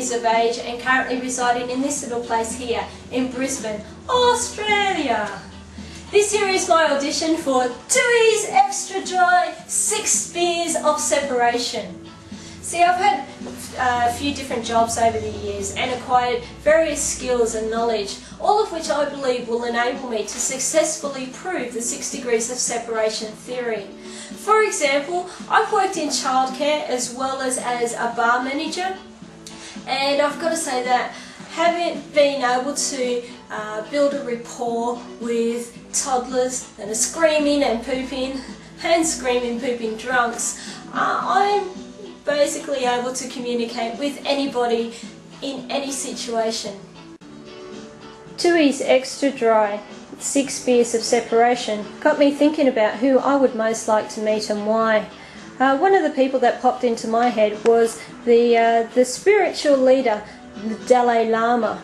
years of age and currently residing in this little place here in Brisbane, Australia. This here is my audition for Tooheys Extra Dry 6 Beers of Separation. See, I've had a few different jobs over the years and acquired various skills and knowledge, all of which I believe will enable me to successfully prove the 6 degrees of separation theory. For example, I've worked in childcare as well as a bar manager, and I've got to say that having been able to build a rapport with toddlers that are screaming and pooping drunks, I'm basically able to communicate with anybody in any situation. Tooheys Extra Dry 6 Beers of Separation got me thinking about who I would most like to meet and why. One of the people that popped into my head was the spiritual leader, the Dalai Lama.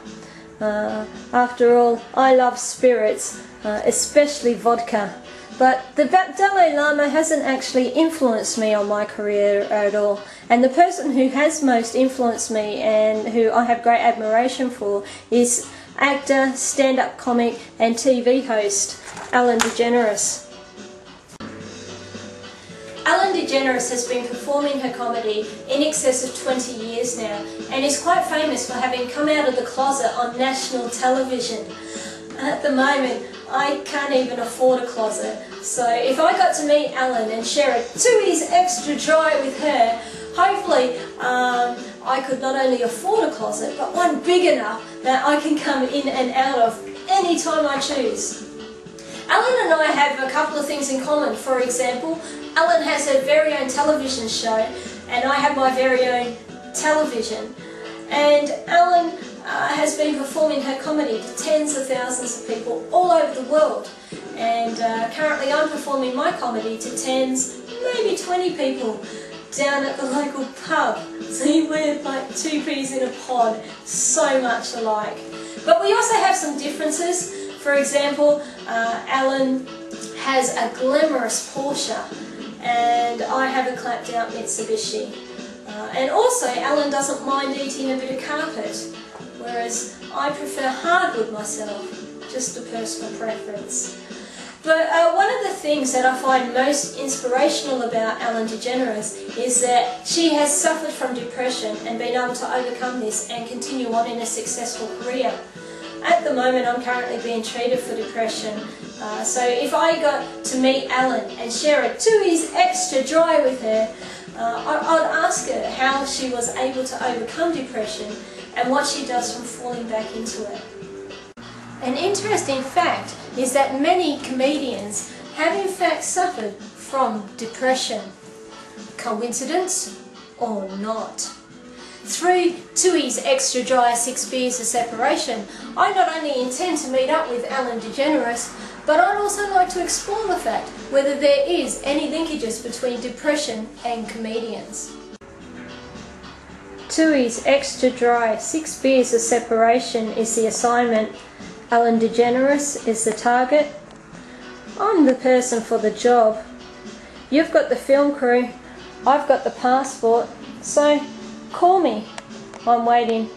After all, I love spirits, especially vodka. But the Dalai Lama hasn't actually influenced me on my career at all. And the person who has most influenced me and who I have great admiration for is actor, stand-up comic and TV host Ellen Degeneres. Ellen Degeneres has been performing her comedy in excess of 20 years now and is quite famous for having come out of the closet on national television. At the moment, I can't even afford a closet, so if I got to meet Ellen and share a Tooheys Extra Dry with her, hopefully I could not only afford a closet, but one big enough that I can come in and out of any time I choose. Ellen and I have a couple of things in common. For example, Ellen has her very own television show and I have my very own television. And Ellen has been performing her comedy to tens of thousands of people all over the world. And currently I'm performing my comedy to tens, maybe 20 people down at the local pub. So we're like two peas in a pod, so much alike. But we also have some differences. For example, Ellen has a glamorous Porsche and I have a clapped out Mitsubishi. And also Ellen doesn't mind eating a bit of carpet, whereas I prefer hardwood myself, just a personal preference. But one of the things that I find most inspirational about Ellen Degeneres is that she has suffered from depression and been able to overcome this and continue on in a successful career. At the moment I'm currently being treated for depression, so if I got to meet Ellen and share a Tooheys Extra Dry with her, I'd ask her how she was able to overcome depression and what she does from falling back into it. An interesting fact is that many comedians have in fact suffered from depression. Coincidence or not? Through Tooheys Extra Dry 6 Beers of Separation, I not only intend to meet up with Ellen Degeneres, but I'd also like to explore the fact whether there is any linkages between depression and comedians. Tooheys Extra Dry 6 Beers of Separation is the assignment. Ellen Degeneres is the target. I'm the person for the job. You've got the film crew, I've got the passport, so call me. I'm waiting.